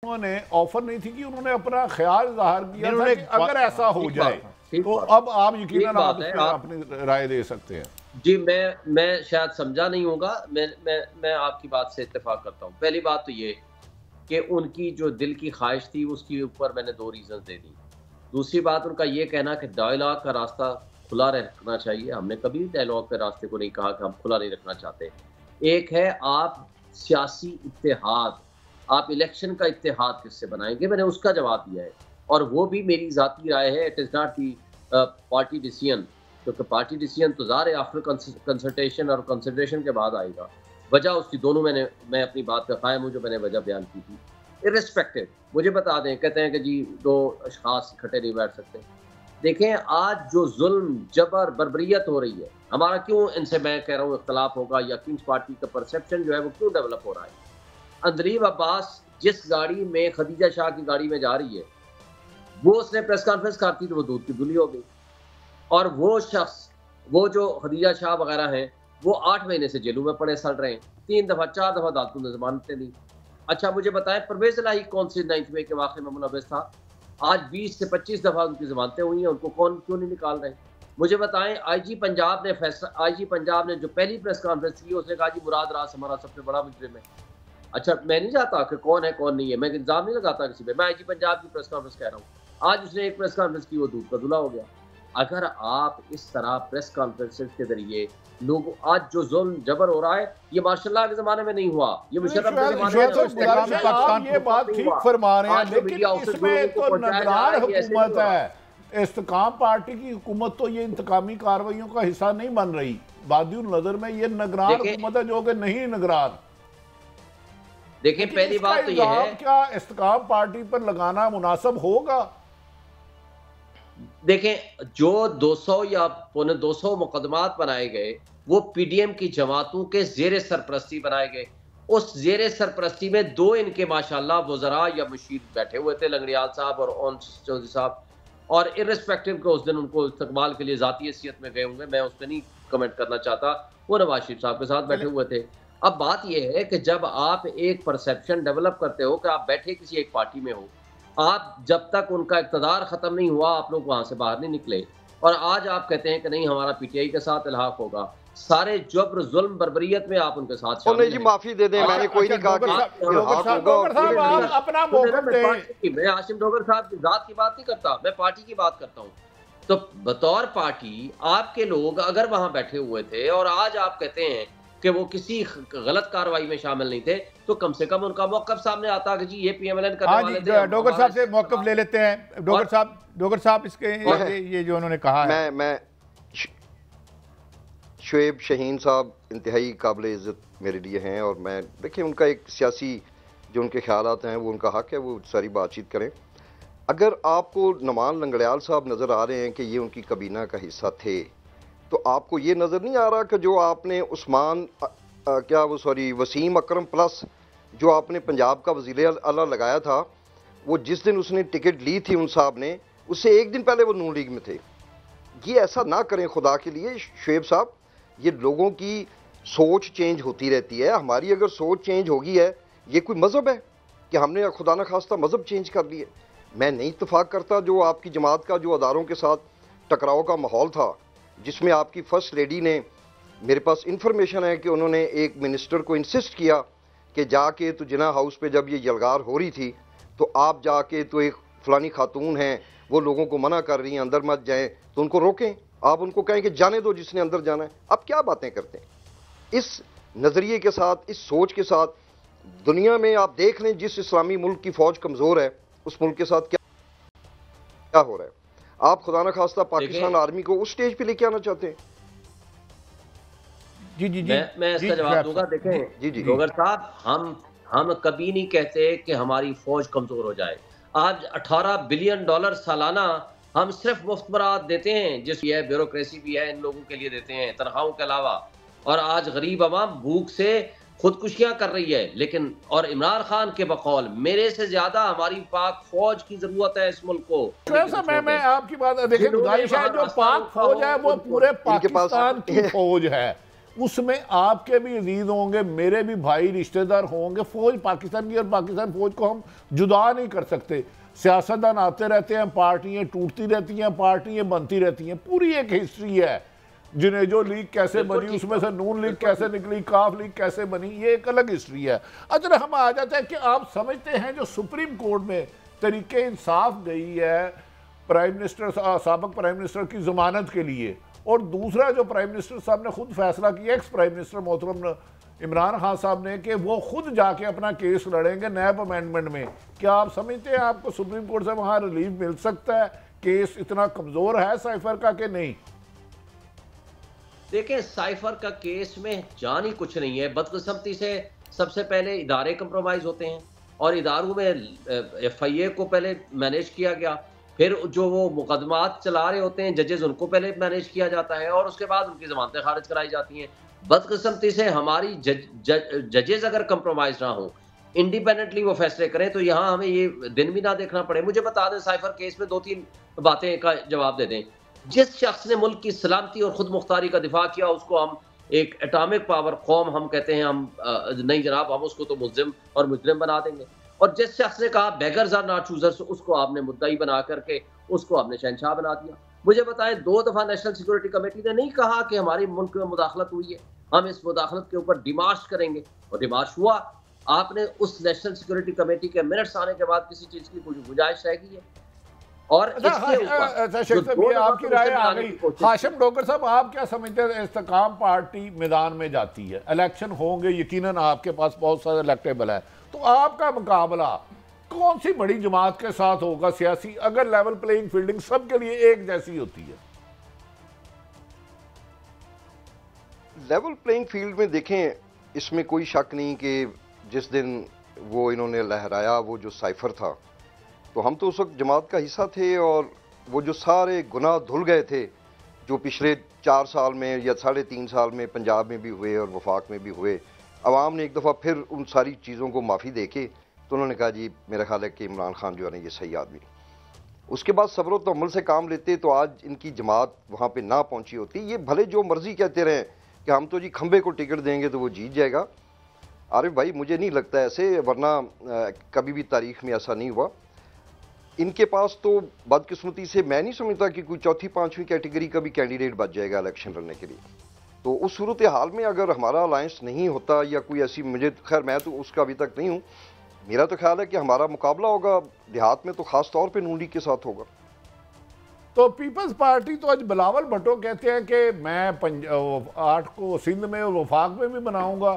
उन्होंने ऑफर नहीं थी कि उन्होंने अपना ख्याल जाहिर किया था कि अगर ऐसा हो जाए तो अब आप यकीनन आप इस पे अपनी राय दे सकते हैं। जी, मैं शायद समझा नहीं होगा। मैं आपकी बात से इत्तेफाक करता हूँ। पहली बात तो ये कि उनकी जो दिल की ख्वाहिश थी उसके ऊपर मैंने 2 रीज़न दे दी। दूसरी बात उनका ये कहना कि डायलॉग का रास्ता खुला रखना चाहिए। हमने कभी डायलॉग के रास्ते को नहीं कहा कि हम खुला नहीं रखना चाहते। एक है आप सियासी इत्तेहाद, आप इलेक्शन का इत्तेहाद किससे बनाएँगे? मैंने उसका जवाब दिया है और वो भी मेरी ज़ाती राय है। It is not the party decision, क्योंकि पार्टी डिसीजन तो ज़ाहिर है आफ्टर कंसल्टेशन और कंसिडरेशन के बाद आएगा। वजह उसकी दोनों मैं अपनी बात पे कायम हूँ जो मैंने वजह बयान की थी। इर्रिस्पेक्टिव मुझे बता दें, कहते हैं कि जी 2 अशख़ास इकट्ठे नहीं बैठ सकते। देखें आज जो ज़ुल्म, जबर, बर्बरियत हो रही है, हमारा क्यों इनसे मैं कह रहा हूँ इख्तिलाफ होगा या किंग्स पार्टी का परसेप्शन जो है वो क्यों डेवलप हो रहा है? अंदलीब अब्बास जिस गाड़ी में खदीजा शाह की गाड़ी में जा रही है, वो उसने प्रेस कॉन्फ्रेंस करती तो वो दूध की धुली हो गई। और वो शख्स, वो जो खदीजा शाह वगैरह हैं, वो 8 महीने से जेलों में पड़े सड़ रहे हैं। 3 दफ़ा 4 दफ़ा अदालतों ने ज़मानतें दी। अच्छा मुझे बताएं परवेज़ इलाही कौन से 9th में के वाक़े में मुलव्वस था? आज 20 से 25 दफ़ा उनकी ज़मानतें हुई हैं, उनको कौन क्यों नहीं निकाल रहे? मुझे बताएं आईजी पंजाब ने जो पहली प्रेस कॉन्फ्रेंस की उसने कहा जी मुराद रास हमारा सबसे बड़ा मुजरिम है। अच्छा मैं नहीं चाहता कि कौन है कौन नहीं है, मैं इल्ज़ाम नहीं लगाता किसी पे, मैं आईजी पंजाब की प्रेस कॉन्फ्रेंस कह रहा हूँ। आज उसने एक प्रेस कॉन्फ्रेंस की, वो दूध का धुला हो गया। अगर आप इस तरह प्रेस कॉन्फ्रेंसेस के ज़रिए लोग, आज जो ज़ुल्म जबर हो रहा है ये माशाअल्लाह के ज़माने में नहीं हुआ, ये मुशर्रफ के ज़माने में आप ये बात ठीक फरमा रहे हैं, लेकिन इसमें तो निगरान हुकूमत है। इस्तेकाम पार्टी की हुकूमत तो ये इंतकामी कार्रवाइयों का हिस्सा नहीं बन रही। वादियुल नज़र में ये निगरान हुकूमत है जो कि नहीं निगरान। देखिए पहली बात तो ये है, क्या इस्तेकाम पार्टी पर लगाना मुनासिब होगा? देखें जो 200 या पौने 200 मुकदमात बनाए गए वो पीडीएम की जमातों के ज़ेरे सरपरस्ती बनाए गए। उस ज़ेरे सरपरस्ती में 2 इनके माशाअल्लाह वज़रा या मुशीर बैठे हुए थे, लंगड़ियाल साहब और ओन चौधरी साहब, और इर्रिस्पेक्टिव के उस दिन उनको इस्तकबाल के लिए ज़ाती हैसियत में गए होंगे, मैं उस पर नहीं कमेंट करना चाहता, वो नवाज शरीफ साहब के साथ बैठे हुए थे। अब बात यह है कि जब आप एक परसेप्शन डेवलप करते हो कि आप बैठे किसी एक पार्टी में हो, आप जब तक उनका इक़्तिदार ख़त्म नहीं हुआ आप लोग वहाँ से बाहर नहीं निकले, और आज आप कहते हैं कि नहीं हमारा पीटीआई के साथ इल्हाक होगा। सारे जब्र, ज़ुल्म, बर्बरियत में आप उनके साथ शामिल हैं। जी माफ़ी दे दें, मैंने कोई नहीं कहा कि अपना मौक़िफ़ दें। मैं आसिम डोगर साहब की ज़ात की बात नहीं करता, मैं पार्टी की बात करता हूँ। तो बतौर पार्टी आपके लोग अगर वहाँ बैठे हुए थे और आज आप कहते हैं कि वो किसी गलत कार्रवाई में शामिल नहीं थे, तो कम से कम उनका मौक़िफ़ सामने आता कि जी ये पीएमएलएन करने वाले थे। डोगर साहब से मौक़िफ़ ले लेते हैं। डोगर साहब इसके ये जो उन्होंने कहा है, मैं शुएब शहीन साहब इंतहाई काबिल इज़्ज़त मेरे लिए हैं, और मैं देखिए उनका एक सियासी जो उनके ख्यालात हैं वो उनका हक़ है, वो सारी बातचीत करें। अगर आपको नमान लंगड़ियाल साहब नज़र आ रहे हैं कि ये उनकी काबीना का हिस्सा थे, तो आपको ये नज़र नहीं आ रहा कि जो आपने वसीम अकरम प्लस जो आपने पंजाब का वज़ीर आला लगाया था, वो जिस दिन उसने टिकट ली थी उन साहब ने, उससे एक दिन पहले वो नून लीग में थे। ये ऐसा ना करें खुदा के लिए शुएब साहब, ये लोगों की सोच चेंज होती रहती है। हमारी अगर सोच चेंज होगी है, ये कोई मज़हब है कि हमने खुदा न खास्ता मज़हब चेंज कर लिए? मैं नहीं इत्तफाक करता जो आपकी जमात का जो अदारों के साथ टकराव का माहौल था, जिसमें आपकी फर्स्ट लेडी ने, मेरे पास इंफॉर्मेशन है कि उन्होंने एक मिनिस्टर को इंसिस्ट किया कि जाके तो जिना हाउस पे जब ये यलगार हो रही थी तो आप जाके, तो एक फ़लानी खातून हैं वो लोगों को मना कर रही हैं अंदर मत जाएं, तो उनको रोकें, आप उनको कहें कि जाने दो जिसने अंदर जाना है। आप क्या बातें करते हैं? इस नज़रिए के साथ, इस सोच के साथ दुनिया में आप देख लें, जिस इस्लामी मुल्क की फ़ौज कमज़ोर है उस मुल्क के साथ क्या हो रहा है। आप खुदा न खास्ता पाकिस्तान आर्मी को उस स्टेज पे लेके आना चाहते हैं? जी जी जी मैं इसका जवाब दूंगा। देखें जी डोगर साहब, हम कभी नहीं कहते कि हमारी फौज कमजोर हो जाए। आज $18 बिलियन सालाना हम सिर्फ मुफ्त बरात देते हैं, जिसकी है ब्यूरोक्रेसी भी है, इन लोगों के लिए देते हैं तनख्वाहों के अलावा, और आज गरीब अवाम भूख से खुदकुशियां कर रही है। लेकिन और इमरान खान के बकौल मेरे से ज्यादा हमारी पाक फौज की जरूरत है इस मुल्क को। मैं आपकी बात देखिए, गुजारिश है जो पाक फौज है वो पूरे पाकिस्तान की फौज है, उसमें आपके भी अजीज होंगे, मेरे भी भाई रिश्तेदार होंगे। फौज पाकिस्तान की और पाकिस्तान फौज को हम जुदा नहीं कर सकते। सियासतदान आते रहते हैं, पार्टियां टूटती रहती हैं, पार्टियां बनती रहती हैं, पूरी एक हिस्ट्री है। जिनेजो लीग कैसे बनी, उसमें से नून लीग कैसे निकली, काफ लीग कैसे बनी, ये एक अलग हिस्ट्री है। अच्छा, हम आ जाते हैं कि आप समझते हैं जो सुप्रीम कोर्ट में तरीके इंसाफ गई है प्राइम मिनिस्टर, साबिक प्राइम मिनिस्टर की जमानत के लिए, और दूसरा जो प्राइम मिनिस्टर साहब ने खुद फैसला किया, एक्स प्राइम मिनिस्टर मोहतरम इमरान खान साहब ने, कि वो खुद जाके अपना केस लड़ेंगे नैब अमेंडमेंट में, क्या आप समझते हैं आपको सुप्रीम कोर्ट से वहां रिलीफ मिल सकता है? केस इतना कमजोर है साइफर का कि नहीं? देखिए, साइफर का केस में जान ही कुछ नहीं है। बदकिस्मती से सबसे पहले इदारे कंप्रोमाइज होते हैं और इदारों में FIA को पहले मैनेज किया गया, फिर जो वो मुकदमात चला रहे होते हैं जजेस, उनको पहले मैनेज किया जाता है और उसके बाद उनकी जमानतें खारिज कराई जाती हैं। बदकिस्मती से हमारी जजेस अगर कंप्रोमाइज ना हो, इंडिपेंडेंटली वो फैसले करें, तो यहाँ हमें ये दिन भी ना देखना पड़े। मुझे बता दें, साइफर केस में 2-3 बातें का जवाब दे दें। जिस शख्स ने मुल्क की सलामती और खुद मुख्तारी का दिफा किया, उसको हम एक एटॉमिक पावर कौम हम कहते हैं, हम नहीं जनाब, हम उसको तो मुल्जिम और मुजरिम बना देंगे। और जिस शख्स ने कहा बेगर्स आर नॉट चूजर्स, उसको आपने मुद्दाई बना करके उसको आपने शहंशाह बना दिया। मुझे बताएं, 2 दफा नेशनल सिक्योरिटी कमेटी ने नहीं कहा कि हमारी मुल्क में मुदाखलत हुई है, हम इस मुदाखलत के ऊपर डिमार्च करेंगे, और डिमार्च हुआ। आपने उस नेशनल सिक्योरिटी कमेटी के मिनट्स आने के बाद किसी चीज की कोई गुंजाइश रहेगी है? और आपकी राय आ गई। हाशिम डोगर साहब, आप क्या समझते हैं? इस्तेकाम पार्टी मैदान में जाती है, इलेक्शन होंगे, यकीनन आपके पास बहुत सारे इलेक्टेबल है, तो आपका मुकाबला कौन सी बड़ी जमात के साथ होगा सियासी, अगर लेवल प्लेइंग फील्डिंग सबके लिए एक जैसी होती है? लेवल प्लेइंग फील्ड में देखें, इसमें कोई शक नहीं कि जिस दिन वो इन्होंने लहराया वो जो साइफर था, तो हम तो उस वक्त जमात का हिस्सा थे, और वो जो सारे गुनाह धुल गए थे जो पिछले 4 साल में या 3.5 साल में पंजाब में भी हुए और वफाक में भी हुए, अवाम ने एक दफ़ा फिर उन सारी चीज़ों को माफ़ी दे के तो उन्होंने कहा जी मेरा ख्याल है कि इमरान खान जो है ना ये सही आदमी। उसके बाद सब्र व तहम्मुल से काम लेते तो आज इनकी जमात वहाँ पे ना पहुँची होती। ये भले जो मर्जी कहते रहें कि हम तो जी खंबे को टिकट देंगे तो वो जीत जाएगा। अरे भाई, मुझे नहीं लगता ऐसे, वरना कभी भी तारीख में ऐसा नहीं हुआ। इनके पास तो बदकिस्मती से मैं नहीं समझता कि कोई 4वीं-5वीं कैटेगरी का भी कैंडिडेट बच जाएगा इलेक्शन लड़ने के लिए। तो उस सूरत हाल में अगर हमारा अलायंस नहीं होता या कोई ऐसी, मुझे खैर मैं तो उसका अभी तक नहीं हूँ, मेरा तो ख्याल है कि हमारा मुकाबला होगा देहात में तो खास तौर पे नून लीग के साथ होगा। तो पीपल्स पार्टी तो आज बिलावल भुट्टो कहते हैं कि मैं 8 को सिंध में और वफाक में भी बनाऊंगा,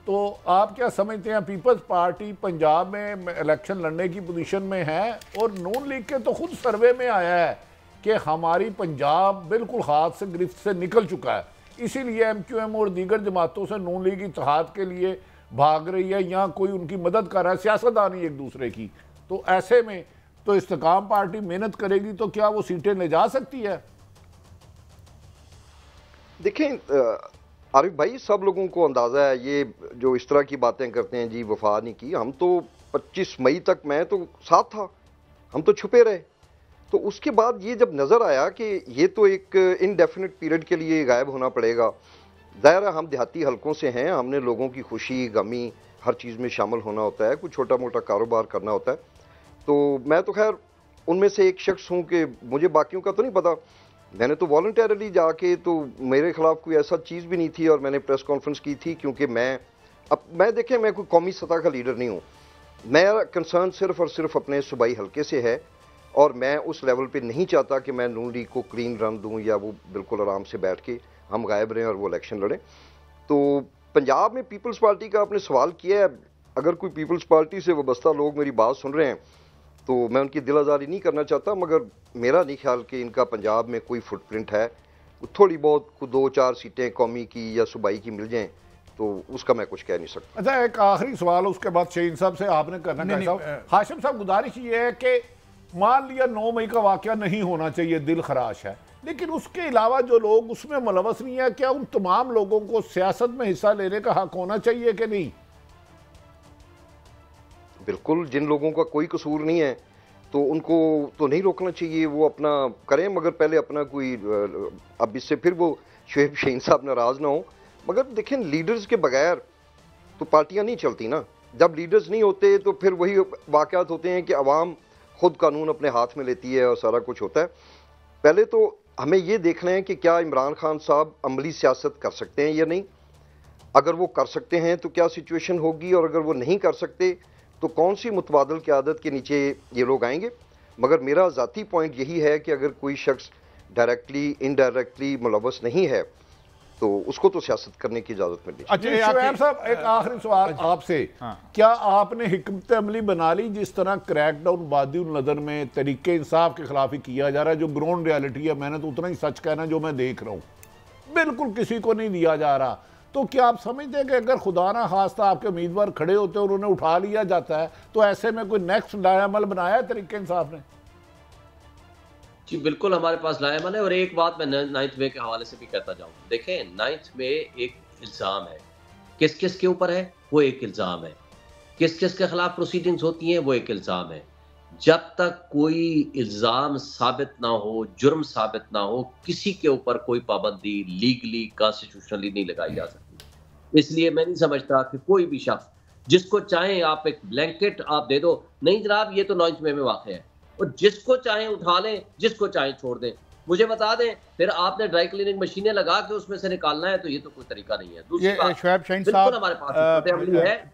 तो आप क्या समझते हैं? पीपल्स पार्टी पंजाब में इलेक्शन लड़ने की पोजीशन में है, और नून लीग के तो खुद सर्वे में आया है कि हमारी पंजाब बिल्कुल हाथ से गिरफ्त से निकल चुका है, इसीलिए MQM और दीगर जमातों से नून लीग इत्तेहाद के लिए भाग रही है, यहाँ कोई उनकी मदद कर रहा है, सियासतदान ही एक दूसरे की। तो ऐसे में तो इस्तेकाम पार्टी मेहनत करेगी तो क्या वो सीटें ले जा सकती है? देखें आरिफ भाई, सब लोगों को अंदाज़ा है, ये जो इस तरह की बातें करते हैं जी वफा नहीं की, हम तो 25 मई तक मैं तो साथ था, हम तो छुपे रहे। तो उसके बाद ये जब नज़र आया कि ये तो एक इनडेफिनिट पीरियड के लिए गायब होना पड़ेगा, ज़ाहिर है हम देहाती हलकों से हैं, हमने लोगों की खुशी गमी हर चीज़ में शामिल होना होता है, कुछ छोटा मोटा कारोबार करना होता है। तो मैं तो खैर उनमें से एक शख्स हूँ कि मुझे बाकियों का तो नहीं पता, मैंने तो वॉलंटियरली जाके, तो मेरे खिलाफ कोई ऐसा चीज़ भी नहीं थी और मैंने प्रेस कॉन्फ्रेंस की थी, क्योंकि मैं देखें, मैं कोई कौमी सतह का लीडर नहीं हूँ, मेरा कंसर्न सिर्फ और सिर्फ अपने सूबाई हल्के से है, और मैं उस लेवल पे नहीं चाहता कि मैं नून लीग को क्लीन रन दूँ या वो बिल्कुल आराम से बैठ के हम गायब रहें और वो इलेक्शन लड़ें। तो पंजाब में पीपल्स पार्टी का आपने सवाल किया है, अगर कोई पीपल्स पार्टी से वाबस्ता लोग मेरी बात सुन रहे हैं तो मैं उनकी दिल आज़ारी नहीं करना चाहता, मगर मेरा नहीं ख्याल कि इनका पंजाब में कोई फुटप्रिंट है। थोड़ी बहुत 2-4 सीटें कौमी की या सूबाई की मिल जाएं तो उसका मैं कुछ कह नहीं सकता। अच्छा, एक आखिरी सवाल उसके बाद शहीन साहब से आपने करना। हाशिम साहब, गुजारिश ये है कि मान लिया 9 मई का वाकया नहीं होना चाहिए, दिल खराश है, लेकिन उसके अलावा जो लोग उसमें मुलवस नहीं है, क्या उन तमाम लोगों को सियासत में हिस्सा लेने का हक होना चाहिए कि नहीं? बिल्कुल, जिन लोगों का कोई कसूर नहीं है तो उनको तो नहीं रोकना चाहिए, वो अपना करें, मगर पहले अपना कोई, अब इससे फिर वो शोएब शहीन साहब नाराज ना हो, मगर देखें, लीडर्स के बगैर तो पार्टियां नहीं चलती ना। जब लीडर्स नहीं होते तो फिर वही वाक़यात होते हैं कि अवाम खुद कानून अपने हाथ में लेती है और सारा कुछ होता है। पहले तो हमें ये देखना है कि क्या इमरान खान साहब अमली सियासत कर सकते हैं या नहीं। अगर वो कर सकते हैं तो क्या सिचुएशन होगी, और अगर वो नहीं कर सकते तो कौन सी मुतबादल क़यादत के नीचे ये लोग आएंगे। मगर मेरा ज़ाती पॉइंट यही है कि अगर कोई शख्स डायरेक्टली इनडायरेक्टली मुलव्वस नहीं है तो उसको तो सियासत करने की इजाज़त मिलनी। अच्छा शुएब साहब, एक आखिरी सवाल आपसे, क्या आपने हिकमत अमली बना ली जिस तरह क्रैकडाउन वादियुल नदर में तरीके इंसाफ के खिलाफ ही किया जा रहा है, जो ग्राउंड रियलिटी है, मैंने तो उतना ही सच कहना जो मैं देख रहा हूँ, बिल्कुल किसी को नहीं दिया जा रहा। तो क्या आप समझते हैं कि अगर खुदा ना खास्ता आपके उम्मीदवार खड़े होते और उन्हें उठा लिया जाता है तो ऐसे में कोई नेक्स्ट लाएअमल बनाया है तरीके इंसाफ ने? जी बिल्कुल, हमारे पास लाएअमल है। और एक बात मैं 9th वे के हवाले से भी कहता जाऊँ, देखें 9th में एक इल्ज़ाम है, किस किस के ऊपर है वो एक इल्ज़ाम है, किस किस के खिलाफ प्रोसीडिंग्स होती हैं वो एक इल्ज़ाम है। जब तक कोई इल्ज़ाम साबित ना हो, जुर्म साबित ना हो, किसी के ऊपर कोई पाबंदी लीगली कॉन्स्टिट्यूशनली नहीं लगाई जा सकती। इसलिए मैं नहीं समझता कि कोई भी शख्स जिसको चाहे आप एक ब्लैंकेट आप दे दो, नहीं जनाब ये तो 9th में वाक़ है, और जिसको चाहे उठा लें, जिसको चाहे छोड़ दें, मुझे बता दें, फिर आपने ड्राई क्लीनिंग मशीनें लगा के उसमें से निकालना है तो ये तो कोई तरीका नहीं है। दूसरी बात, बिल्कुल हमारे पास है,